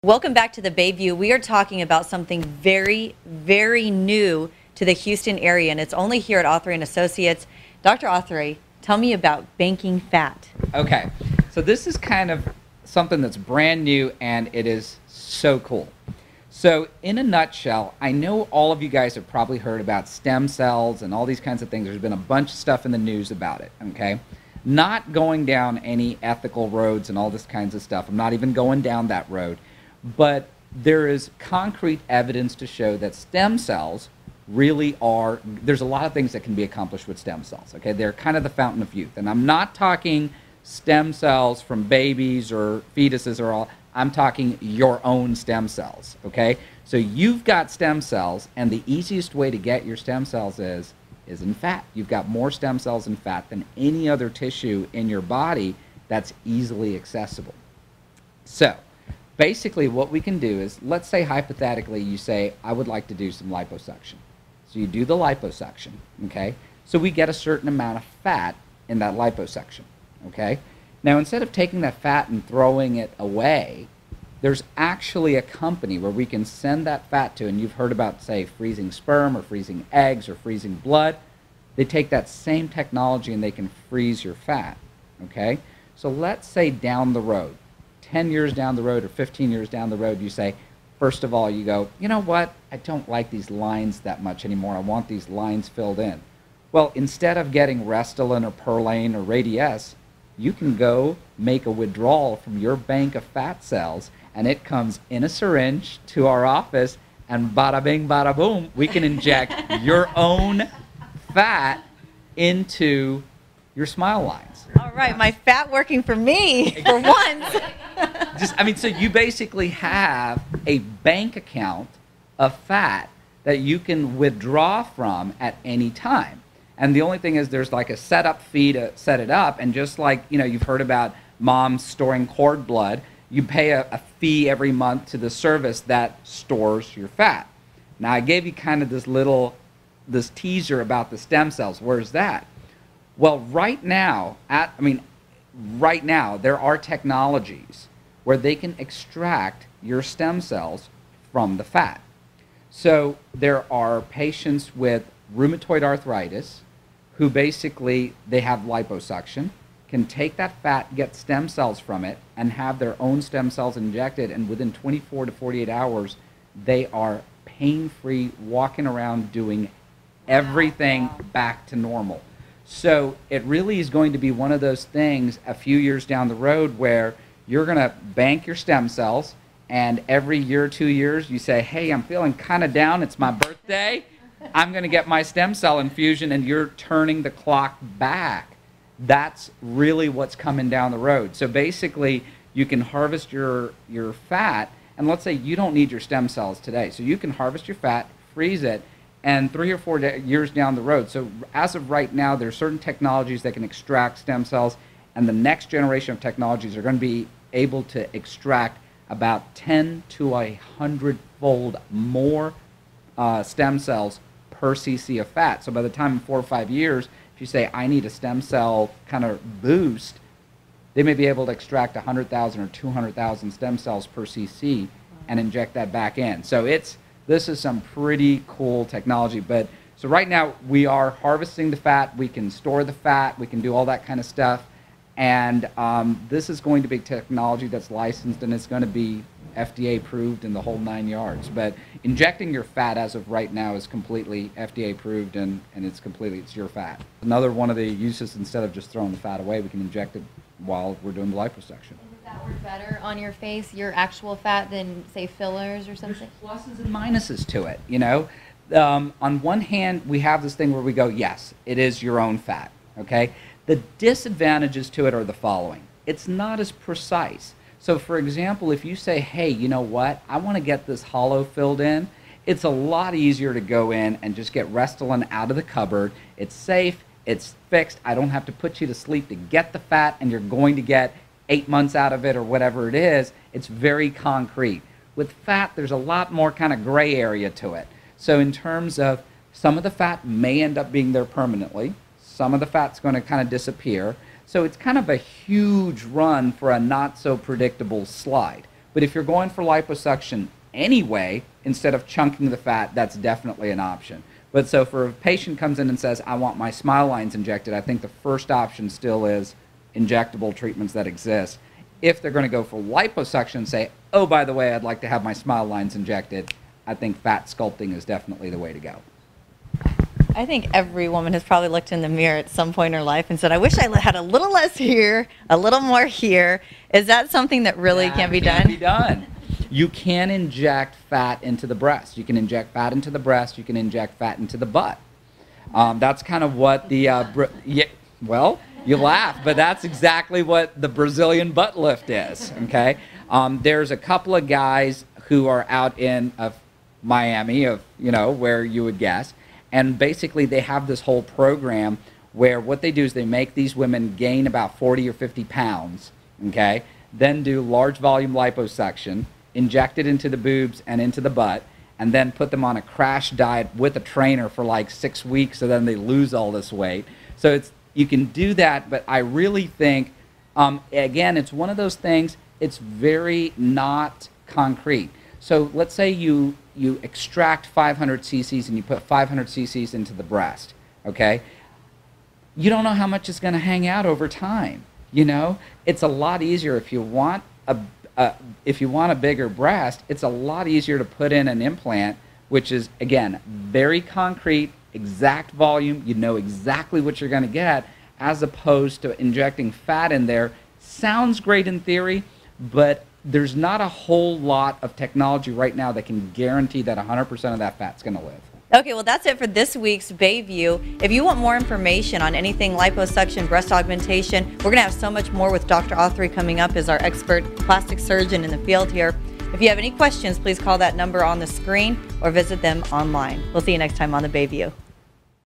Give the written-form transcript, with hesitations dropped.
Welcome back to the Bayview. We are talking about something very, very new to the Houston area, and it's only here at Athre and Associates. Dr. Athre, tell me about banking fat. Okay, so this is kind of something that's brand new, and it is so cool. So in a nutshell, I know all of you guys have probably heard about stem cells and all these kinds of things. There's been a bunch of stuff in the news about it, okay? Not going down any ethical roads and all this kinds of stuff. I'm not even going down that road. But there is concrete evidence to show that stem cells really are, there's a lot of things that can be accomplished with stem cells, okay? They're kind of the fountain of youth. And I'm not talking stem cells from babies or fetuses or all, I'm talking your own stem cells, okay? So you've got stem cells, and the easiest way to get your stem cells is in fat. You've got more stem cells in fat than any other tissue in your body that's easily accessible. So basically what we can do is, let's say hypothetically you say, I would like to do some liposuction. So you do the liposuction, okay? So we get a certain amount of fat in that liposuction, okay? Now instead of taking that fat and throwing it away, there's actually a company where we can send that fat to, and you've heard about, say, freezing sperm or freezing eggs or freezing blood. They take that same technology and they can freeze your fat, okay? So let's say down the road, 10 years down the road or 15 years down the road, you say, first of all, you go, you know what, I don't like these lines that much anymore. I want these lines filled in. Well, instead of getting Restylane or Perlane or Radiesse, you can go make a withdrawal from your bank of fat cells, and it comes in a syringe to our office, and bada bing, bada boom, we can inject your own fat into your smile lines. All right, my fat working for me for once. So you basically have a bank account of fat that you can withdraw from at any time. And the only thing is there's like a setup fee to set it up. And just like, you know, you've heard about moms storing cord blood, you pay a fee every month to the service that stores your fat. Now I gave you kind of this teaser about the stem cells. Where's that? Well, right now, right now, there are technologies where they can extract your stem cells from the fat. So there are patients with rheumatoid arthritis who basically, they have liposuction, can take that fat, get stem cells from it, and have their own stem cells injected, and within 24 to 48 hours, they are pain-free, walking around doing everything back to normal. So it really is going to be one of those things a few years down the road where you're going to bank your stem cells, and every year or 2 years you say, hey, I'm feeling kind of down, it's my birthday, I'm going to get my stem cell infusion, and you're turning the clock back. That's really what's coming down the road. So basically you can harvest your fat, and let's say you don't need your stem cells today, so you can harvest your fat, freeze it, and 3 or 4 years down the road. So as of right now, there are certain technologies that can extract stem cells, and the next generation of technologies are going to be able to extract about 10 to 100-fold more stem cells per cc of fat. So by the time in 4 or 5 years, if you say, I need a stem cell kind of boost, they may be able to extract 100,000 or 200,000 stem cells per cc and inject that back in. So this is some pretty cool technology. But so right now we are harvesting the fat, we can store the fat, we can do all that kind of stuff, and this is going to be technology that's licensed, and it's going to be FDA approved in the whole 9 yards. But injecting your fat as of right now is completely FDA approved, and it's your fat. Another one of the uses, instead of just throwing the fat away, we can inject it while we're doing the liposuction. Does that work better on your face, your actual fat, than say fillers or something? There's pluses and minuses to it, you know. On one hand, we have this thing where we go, yes, it is your own fat, okay? The disadvantages to it are the following. It's not as precise. So for example, if you say, hey, you know what, I want to get this hollow filled in, it's a lot easier to go in and just get Restylane out of the cupboard. It's safe, it's fixed, I don't have to put you to sleep to get the fat, and you're going to get 8 months out of it or whatever it is. It's very concrete. With fat, there's a lot more kind of gray area to it. So in terms of some of the fat may end up being there permanently, some of the fat's going to kind of disappear. So it's kind of a huge run for a not so predictable slide. But if you're going for liposuction anyway, instead of chunking the fat, that's definitely an option. But so for a patient comes in and says, I want my smile lines injected, I think the first option still is injectable treatments that exist. If they're going to go for liposuction, say, oh, by the way, I'd like to have my smile lines injected, I think fat sculpting is definitely the way to go. I think every woman has probably looked in the mirror at some point in her life and said, I wish I had a little less here, a little more here. Is that something that really can be done? Can be done. You can inject fat into the breast. You can inject fat into the breast. You can inject fat into the butt. That's kind of what the, well, you laugh, but that's exactly what the Brazilian butt lift is, okay? There's a couple of guys who are out in Miami, where you would guess, and basically they have this whole program where what they do is they make these women gain about 40 or 50 pounds, okay? Then do large volume liposuction, inject it into the boobs and into the butt, and then put them on a crash diet with a trainer for like 6 weeks, so then they lose all this weight. So you can do that, but I really think, again, it's one of those things, it's very not concrete. So let's say you extract 500 cc's and you put 500 cc's into the breast, okay? You don't know how much is going to hang out over time, It's a lot easier if you want a bigger breast, it's a lot easier to put in an implant, which is, again, very concrete, exact volume, you know exactly what you're going to get, as opposed to injecting fat in there. Sounds great in theory, but there's not a whole lot of technology right now that can guarantee that 100% of that fat's going to live. Okay, well, that's it for this week's Bayview. If you want more information on anything liposuction, breast augmentation, we're going to have so much more with Dr. Athre coming up as our expert plastic surgeon in the field here. If you have any questions, please call that number on the screen or visit them online. We'll see you next time on the Bayview.